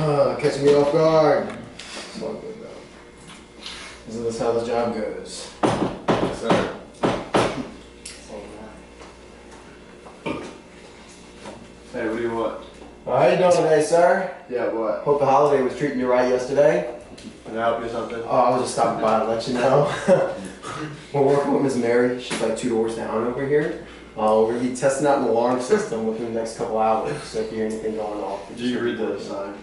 Catch me off guard. It's all good though. Isn't this how the job goes? Yes, sir. Hey, what do you want? How you doing today, sir? Yeah, what? Hope the holiday was treating you right yesterday. Can I help you with something? Oh, I was just stopping by to let you know. We're working with Miss Mary. She's like 2 doors down over here. We're going to be testing out an alarm system within the next couple hours. So if you hear anything going off. Did you read the sign?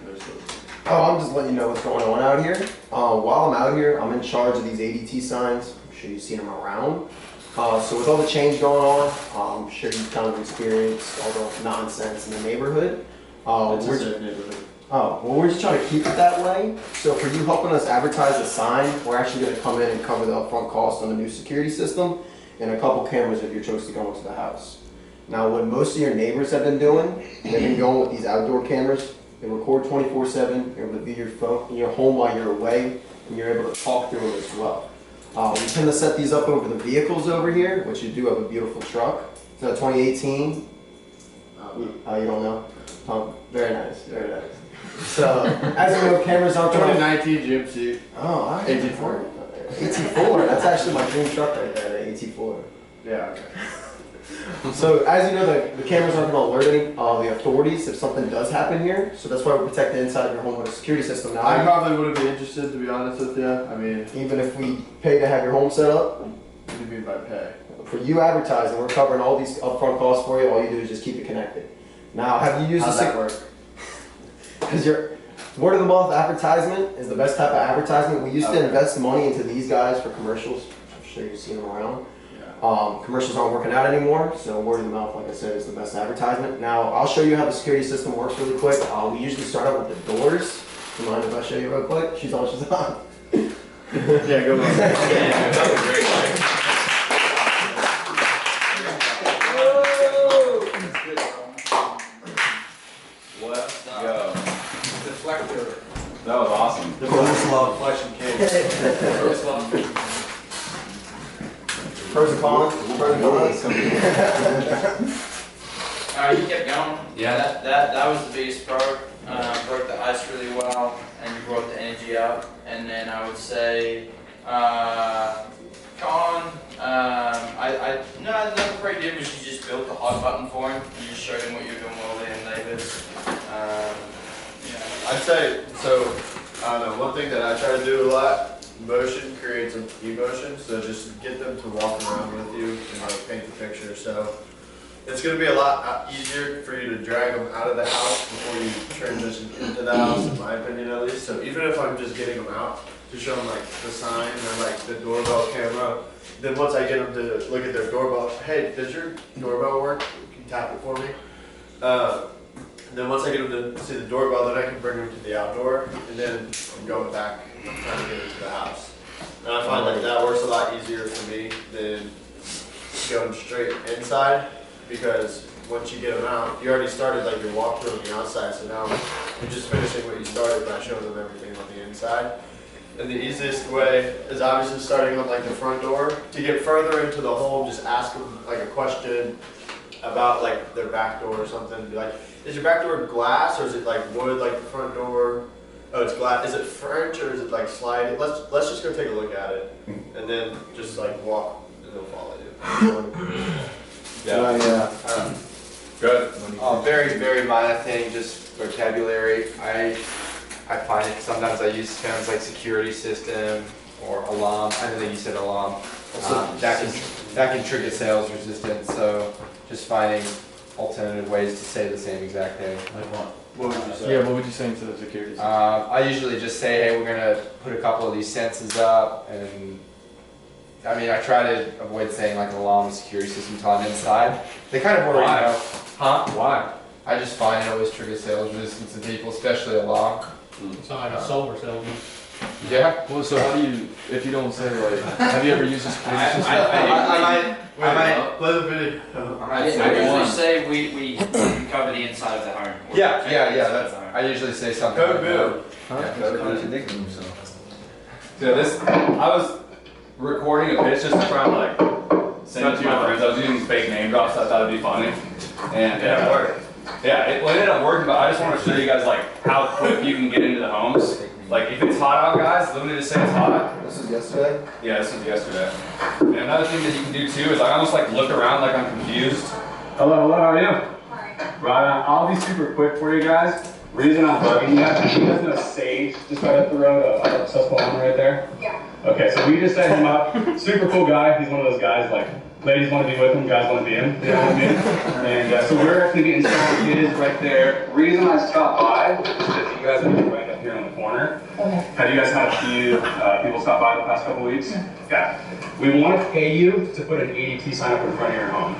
Oh, I'm just letting you know what's going on out here. While I'm out here, I'm in charge of these ADT signs. I'm sure you've seen them around. So with all the change going on, I'm sure you've kind of experienced all the nonsense in the neighborhood. Well, we're just trying to keep it that way. So for you helping us advertise the sign, we're actually going to come in and cover the upfront cost on the new security system and a couple cameras if you're chosen to go into the house. Now, what most of your neighbors have been doing, they've been going with these outdoor cameras. They record 24/7. You're able to view your phone in your home while you're away, and you're able to talk through them as well. We tend to set these up over the vehicles over here, which you do have a beautiful truck. It's a 2018. You don't know? Very nice, very nice. So, as you know, cameras aren't 2019 GMC. Oh, all right. AT4. AT4. That's actually my dream truck right there, the AT4. Yeah, okay. So, as you know, the cameras aren't going to alert the authorities if something does happen here. So that's why we protect the inside of your home with a security system. Now, I probably wouldn't be interested, to be honest with you. I mean, even if we pay to have your home set up. What do you mean by pay? For you advertising, we're covering all these upfront costs for you. All you do is just keep it connected. Now, have you used How's that work? Because your word of the mouth advertisement is the best type of advertisement. We used to invest money into these guys for commercials. I'm sure you've seen them around. Yeah. Commercials aren't working out anymore, so word of the mouth, like I said, is the best advertisement. Now, I'll show you how the security system works really quick. We usually start out with the doors. Do you mind if I show you real quick? She's on, she's on. Yeah, go on. That was great. That was awesome. The Proslaw collection case. Pros and cons. Pros and cons. You kept going. Yeah, that was the biggest part. Broke the ice really well, and you brought the energy up. And then I would say, con. Another part you did was you just built the hot button for him. You just showed him what you were doing while they had neighbors. I'd say, so, I don't know, one thing that I try to do a lot, motion creates an emotion, so just get them to walk around with you and like paint the picture. So it's going to be a lot easier for you to drag them out of the house before you transition into the house, in my opinion at least. So even if I'm just getting them out to show them like the sign or like the doorbell camera, then once I get them to look at their doorbell, hey, does your doorbell work? Can you tap it for me? Then once I get them to see the doorbell, then I can bring them to the outdoor, and then I'm going back and trying to get into the house. And I find that works a lot easier for me than going straight inside, because once you get them out, you already started like your walkthrough on the outside, so now you're just finishing what you started by showing them everything on the inside. And the easiest way is obviously starting on like the front door. To get further into the home, just ask them like a question about like their back door or something. Be like, is your back door glass or is it like wood like the front door? Oh, it's glass. Is it French or is it like sliding? Let's just go take a look at it, and then just like walk and they'll follow you. Yeah. Good. Very, very minor thing, just vocabulary. I find it sometimes I use terms like security system or alarm. I know that you said alarm. That can trigger sales resistance. So just finding alternative ways to say the same exact thing. Like what? What would you say? Yeah, what would you say to the security system? I usually just say, hey, we're gonna put a couple of these sensors up, and I mean, I try to avoid saying like alarm security system until I'm inside. They kind of already know. Huh? Why? I just find it always triggers sales resistance in people, especially alarm. It's not like a solar salesman. Yeah. Well, so how do you, if you don't say like, have you ever used a security system? I might play the video. I usually say we cover the inside of the home. Yeah. That's, I usually say something. Code blue. Yeah, this, I was recording a pitch just to try and like send it to my friends. I was using fake name drops, so I thought it'd be funny. And Yeah, it worked. Yeah, it ended up working, but I just want to show you guys like how quick you can get into the homes. Like if it's hot out, guys, let me just say it's hot. This is yesterday? Yeah, this was yesterday. And another thing that you can do too is I almost like look around like I'm confused. Hello, how are you? Right on. I'll be super quick for you guys. Reason I'm bugging you, you guys know Sage, just right up the road, Susquehanna right there? Yeah. Okay, so we just set him up. Super cool guy. He's one of those guys like, ladies want to be with him, guys want to be him. You know what I mean? And so we're actually getting installing his right there. Reason I stopped by is because you guys are right up here on the corner. Okay. Have you guys had a few people stop by the past couple weeks? Yeah. We want to pay you to put an ADT sign up in front of your home.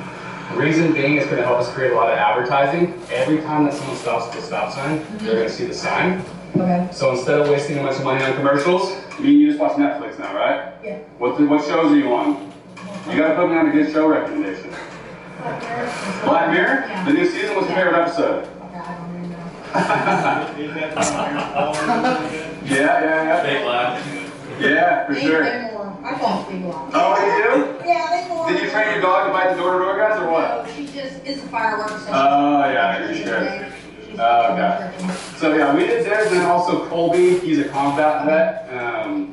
Reason being, it's going to help us create a lot of advertising. Every time that someone stops at the stop sign, they're going to see the sign. Okay. So instead of wasting a bunch of money on commercials, me and you just watch Netflix now, right? Yeah. What shows are you on? You got to put me on a good show recommendation. Black Mirror? Yeah. The new season? What's your favorite episode? Okay, I don't even know. Yeah. Fake laugh. Yeah, for sure. They more. I fall people off. Oh, you do? Yeah, they more. Did you train your dog to bite the door-to-door guys or what? No, she just, it's a fireworks. So Oh, yeah, for sure. Oh, okay. So yeah, we did theirs, and then also Colby, he's a combat vet.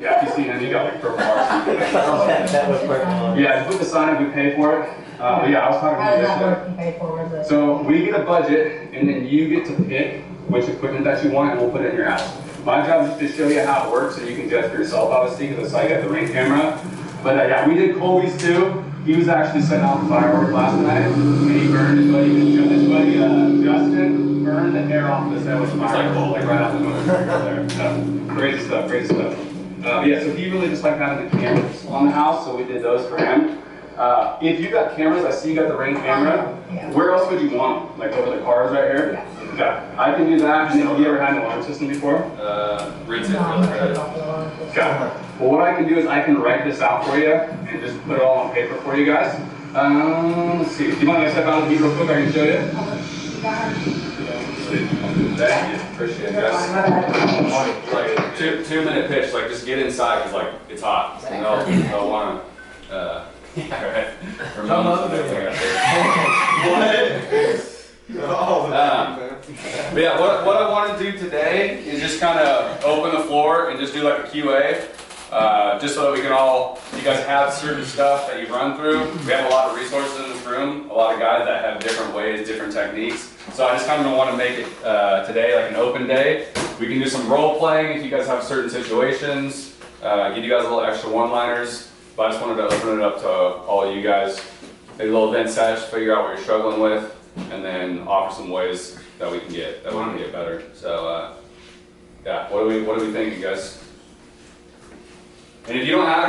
Yeah, if you see him, he got like purple hearts. That was quick. Yeah, put the sign up, we pay for it. But yeah, I was talking How to you does that yesterday. work and pay for it? So we get a budget, and then you get to pick which equipment that you want, and we'll put it in your house. My job is to show you how it works, so you can judge for yourself, obviously, because it's like at the Ring camera. But yeah, we did Colby's too. He was actually setting off the fireworks last night, and he burned his buddy Justin burned the hair off of his head with a firework, like right off the moon there. Crazy stuff, crazy stuff. Yeah, so he really just liked having the cameras on the house, so we did those for him. If you got cameras, I see you got the Ring camera. Yeah. Where else would you want them? Like over the cars right here? Yeah. Okay, I can do that. And then, have you ever had an alarm system before? Rinse it No, I'm really not good. about the alarm. Okay. Well, what I can do is I can write this out for you and just put it all on paper for you guys. Let's see. Do you mind if I step out of the heat real quick? I can show you. Thank you. Appreciate it, guys. Like 2 minute pitch, like just get inside because like it's hot. And they'll want to. Yeah, right. Come up there. But yeah, what I want to do today is just kind of open the floor and just do like a QA, just so that we can all, you guys have certain stuff that you run through. We have a lot of resources in this room, a lot of guys that have different ways, different techniques. So I just kind of want to make it today like an open day. We can do some role playing if you guys have certain situations, give you guys a little extra one-liners. But I just wanted to open it up to all of you guys, maybe a little event sesh, figure out what you're struggling with, and then offer some ways that we can get better. So yeah, what do we think, you guys? And if you don't have